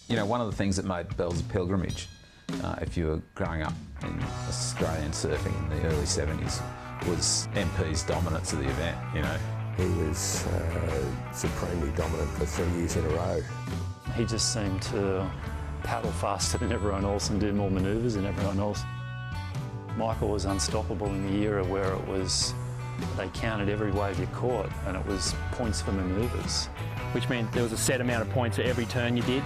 You know, one of the things that made Bells a pilgrimage, if you were growing up in Australian surfing in the early 70s, was MP's dominance of the event, you know. He was supremely dominant for 3 years in a row. He just seemed to paddle faster than everyone else and do more manoeuvres than everyone else. Michael was unstoppable in the era where it was, they counted every wave you caught and it was points for manoeuvres. Which meant there was a set amount of points for every turn you did.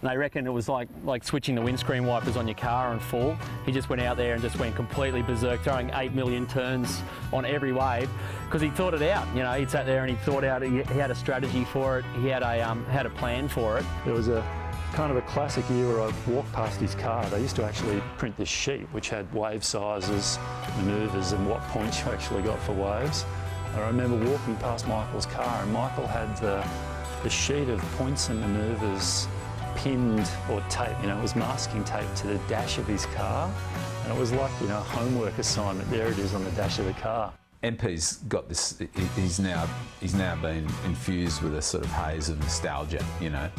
And they reckon it was like switching the windscreen wipers on your car in full. He just went out there and just went completely berserk, throwing 8 million turns on every wave because he thought it out. You know, he sat there and he thought out, he had a strategy for it, he had a plan for it. There was a kind of a classic era. I walked past his car. They used to actually print this sheet which had wave sizes, manoeuvres and what points you actually got for waves. And I remember walking past Michael's car and Michael had the sheet of points and manoeuvres pinned or taped, you know, it was masking tape to the dash of his car, and it was like, you know, a homework assignment. There it is on the dash of the car. MP's got this, he's now been infused with a sort of haze of nostalgia, you know,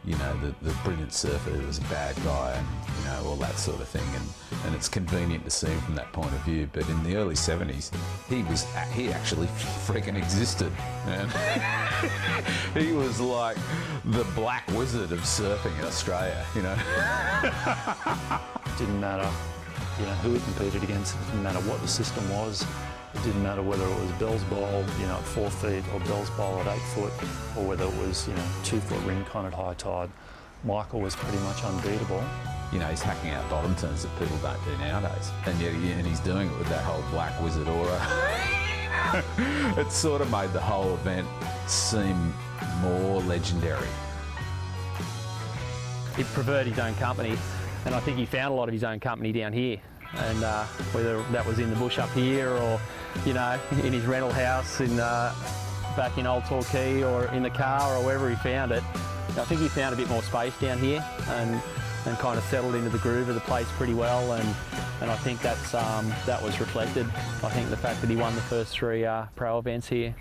the brilliant surfer who was a bad guy and, you know, all that sort of thing, and it's convenient to see him from that point of view. But in the early 70s, he actually freaking existed, man. He was like the black wizard of surfing in Australia, you know. It didn't matter, you know, who it competed against. It didn't matter what the system was. It didn't matter whether it was Bell's Bowl, you know, at 4 feet, or Bell's Bowl at 8 foot, or whether it was, you know, 2 foot ring con at high tide. Michael was pretty much unbeatable. You know, he's hacking out bottom turns that people don't do nowadays, and yet he's doing it with that whole black wizard aura. It sort of made the whole event seem more legendary. He preferred his own company, and I think he found a lot of his own company down here. And whether that was in the bush up here or, you know, in his rental house back in Old Torquay or in the car or wherever he found it, I think he found a bit more space down here and kind of settled into the groove of the place pretty well, and I think that was reflected. I think the fact that he won the first 3 pro events here.